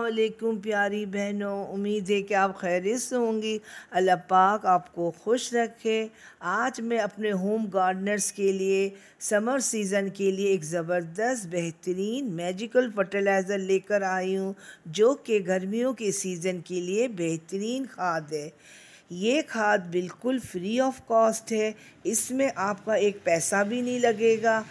अस्सलामुअलैकुम प्यारी बहनों, उम्मीद है कि आप खैरियत से होंगी। अल्लाह पाक आपको खुश रखे। आज मैं अपने होम गार्डनर्स के लिए समर सीज़न के लिए एक ज़बरदस्त बेहतरीन मैजिकल फर्टिलाइज़र लेकर आई हूँ, जो कि गर्मियों के सीज़न के लिए बेहतरीन खाद है। ये खाद बिल्कुल फ्री ऑफ कॉस्ट है, इसमें आपका एक पैसा भी नहीं लगेगा।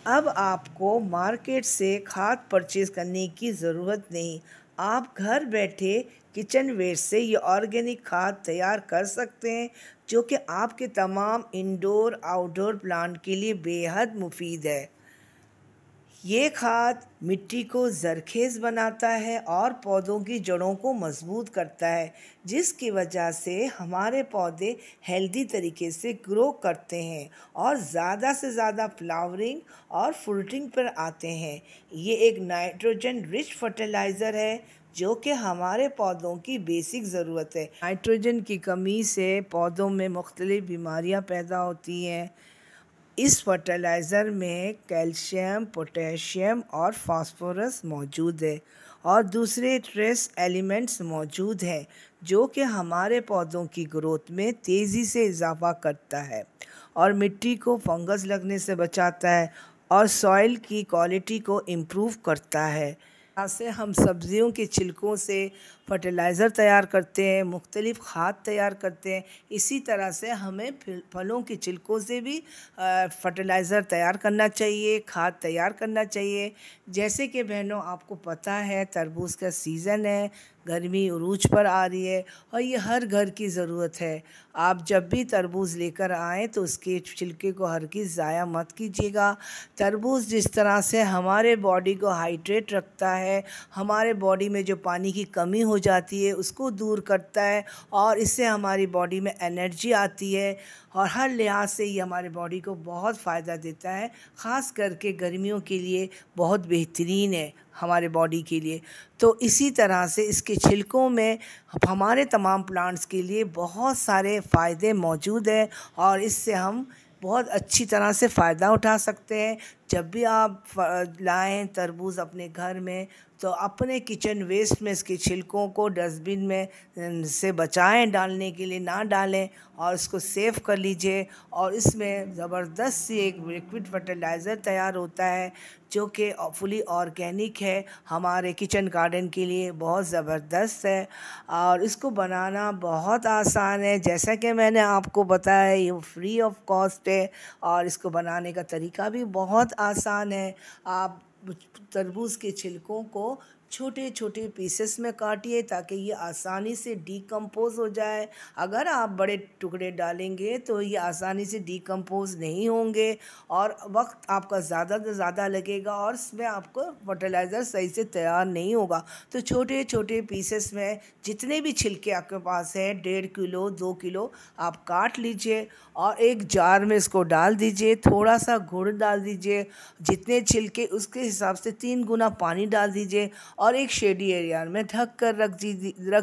अब आपको मार्केट से खाद परचेज़ करने की ज़रूरत नहीं। आप घर बैठे किचन वेस्ट से ये ऑर्गेनिक खाद तैयार कर सकते हैं, जो कि आपके तमाम इंडोर आउटडोर प्लांट के लिए बेहद मुफीद है। ये खाद मिट्टी को ज़रखेज़ बनाता है और पौधों की जड़ों को मजबूत करता है, जिसकी वजह से हमारे पौधे हेल्दी तरीके से ग्रो करते हैं और ज़्यादा से ज़्यादा फ्लावरिंग और फ्रूटिंग पर आते हैं। ये एक नाइट्रोजन रिच फर्टिलाइज़र है, जो कि हमारे पौधों की बेसिक ज़रूरत है। नाइट्रोजन की कमी से पौधों में मुख्तलिफ़ बीमारियाँ पैदा होती हैं। इस फर्टिलाइज़र में कैल्शियम, पोटेशियम और फास्फोरस मौजूद है और दूसरे ट्रेस एलिमेंट्स मौजूद हैं, जो कि हमारे पौधों की ग्रोथ में तेज़ी से इजाफ़ा करता है और मिट्टी को फंगस लगने से बचाता है और सॉइल की क्वालिटी को इम्प्रूव करता है। से हम सब्ज़ियों के छिलकों से फर्टिलाइज़र तैयार करते हैं, मुख्तलिफ़ खाद तैयार करते हैं। इसी तरह से हमें फलों के छिलकों से भी फर्टिलाइज़र तैयार करना चाहिए, खाद तैयार करना चाहिए। जैसे कि बहनों, आपको पता है तरबूज का सीज़न है, गर्मी उरूज पर आ रही है और ये हर घर की ज़रूरत है। आप जब भी तरबूज लेकर आएँ तो उसके छिलके को हरगिज़ ज़ाया मत कीजिएगा। तरबूज जिस तरह से हमारे बॉडी को हाइड्रेट रखता है, हमारे बॉडी में जो पानी की कमी हो जाती है उसको दूर करता है और इससे हमारी बॉडी में एनर्जी आती है और हर लिहाज से ये हमारे बॉडी को बहुत फ़ायदा देता है। ख़ास करके गर्मियों के लिए बहुत बेहतरीन है हमारे बॉडी के लिए। तो इसी तरह से इसके छिलकों में हमारे तमाम प्लांट्स के लिए बहुत सारे फ़ायदे मौजूद हैं और इससे हम बहुत अच्छी तरह से फ़ायदा उठा सकते हैं। जब भी आप लाएं तरबूज अपने घर में, तो अपने किचन वेस्ट में इसके छिलकों को डस्टबिन में से बचाएं, डालने के लिए ना डालें और इसको सेव कर लीजिए। और इसमें ज़बरदस्त सी एक लिक्विड फर्टिलाइज़र तैयार होता है, जो कि फुली ऑर्गेनिक है, हमारे किचन गार्डन के लिए बहुत ज़बरदस्त है और इसको बनाना बहुत आसान है। जैसा कि मैंने आपको बताया, ये फ्री ऑफ कॉस्ट है और इसको बनाने का तरीका भी बहुत आसान है। आप तरबूज के छिलकों को छोटे छोटे पीसेस में काटिए ताकि ये आसानी से डीकम्पोज़ हो जाए। अगर आप बड़े टुकड़े डालेंगे तो ये आसानी से डीकम्पोज़ नहीं होंगे और वक्त आपका ज़्यादा से ज़्यादा लगेगा और इसमें आपको फर्टिलाइज़र सही से तैयार नहीं होगा। तो छोटे छोटे पीसेस में जितने भी छिलके आपके पास है, 1.5 किलो 2 किलो आप काट लीजिए और एक जार में इसको डाल दीजिए। थोड़ा सा गुड़ डाल दीजिए, जितने छिलके उसके हिसाब से 3 गुना पानी डाल दीजिए और एक शेडी एरिया में ढक कर रख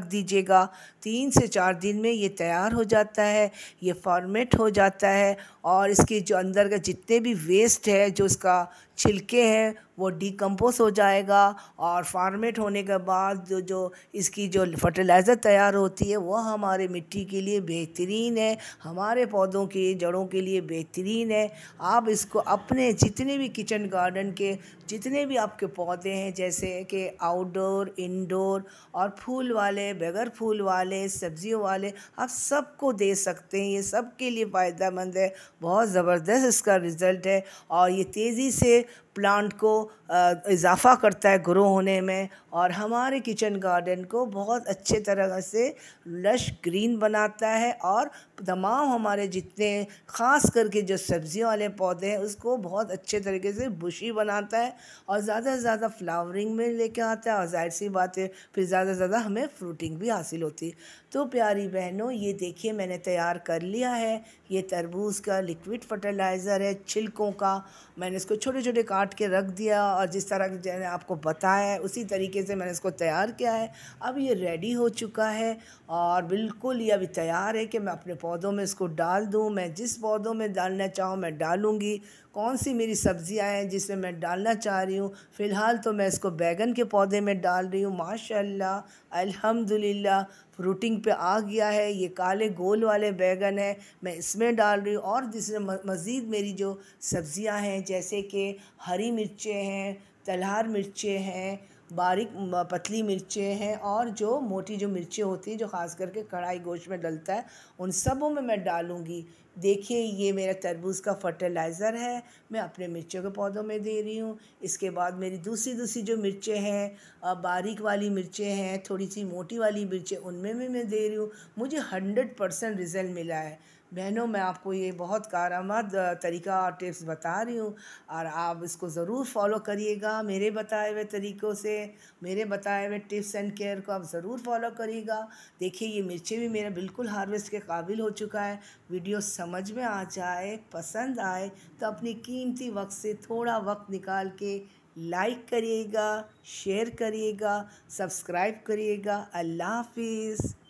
दीजिएगा। 3 से 4 दिन में ये तैयार हो जाता है, ये फॉर्मेट हो जाता है और इसके जो अंदर का जितने भी वेस्ट है, जो इसका छिलके हैं, वो डीकम्पोज हो जाएगा और फॉर्मेट होने के बाद जो इसकी जो फर्टिलाइज़र तैयार होती है वो हमारे मिट्टी के लिए बेहतरीन है, हमारे पौधों की जड़ों के लिए बेहतरीन है। आप इसको अपने जितने भी किचन गार्डन के जितने भी आपके पौधे हैं, जैसे कि आउटडोर, इंडोर और फूल वाले, बगैर फूल वाले, सब्जियों वाले, आप सबको दे सकते हैं। ये सब के लिए फ़ायदेमंद है, बहुत ज़बरदस्त इसका रिज़ल्ट है और ये तेज़ी से प्लांट को इजाफ़ा करता है ग्रो होने में और हमारे किचन गार्डन को बहुत अच्छे तरह से लश ग्रीन बनाता है और तमाम हमारे जितने ख़ास करके जो सब्जियों वाले पौधे हैं उसको बहुत अच्छे तरीके से बुशी बनाता है और ज़्यादा से ज़्यादा फ्लावरिंग में लेके आता है और जाहिर सी बात है फिर ज़्यादा से ज़्यादा हमें फ्रूटिंग भी हासिल होती है। तो प्यारी बहनों, ये देखिए मैंने तैयार कर लिया है। ये तरबूज का लिक्विड फर्टिलाइज़र है, छिलकों का। मैंने इसको छोटे छोटे काट काट के रख दिया और जिस तरह की मैंने आपको बताया है उसी तरीके से मैंने इसको तैयार किया है। अब ये रेडी हो चुका है और बिल्कुल ये अभी तैयार है कि मैं अपने पौधों में इसको डाल दूँ। मैं जिस पौधों में डालना चाहूँ मैं डालूँगी। कौन सी मेरी सब्ज़ियाँ हैं जिसमें मैं डालना चाह रही हूँ, फ़िलहाल तो मैं इसको बैगन के पौधे में डाल रही हूँ। माशाल्लाह अल्हम्दुलिल्लाह फ्रूटिंग पे आ गया है। ये काले गोल वाले बैगन है, मैं इसमें डाल रही हूँ। और जिसमें मज़ीद मेरी जो सब्ज़ियाँ हैं जैसे कि हरी मिर्चें हैं, तलहार मिर्चें हैं, बारीक पतली मिर्चें हैं और जो मोटी जो मिर्चें होती हैं जो ख़ास करके कढ़ाई गोश्त में डलता है, उन सबों में मैं डालूँगी। देखिए ये मेरा तरबूज़ का फर्टिलाइज़र है, मैं अपने मिर्चों के पौधों में दे रही हूँ। इसके बाद मेरी दूसरी जो मिर्चें हैं, बारीक वाली मिर्चें हैं, थोड़ी सी मोटी वाली मिर्चें, उनमें भी मैं दे रही हूँ। मुझे 100% रिज़ल्ट मिला है। बहनों, मैं आपको ये बहुत कारआमद तरीका और टिप्स बता रही हूँ और आप इसको ज़रूर फॉलो करिएगा। मेरे बताए हुए तरीक़ों से, मेरे बताए हुए टिप्स एंड केयर को आप ज़रूर फॉलो करिएगा। देखिए ये मिर्चें भी मेरा बिल्कुल हार्वेस्ट के काबिल हो चुका है। वीडियो समझ में आ जाए, पसंद आए तो अपनी कीमती वक्त से थोड़ा वक्त निकाल के लाइक करिएगा, शेयर करिएगा, सब्सक्राइब करिएगा। अल्लाह हाफिज़।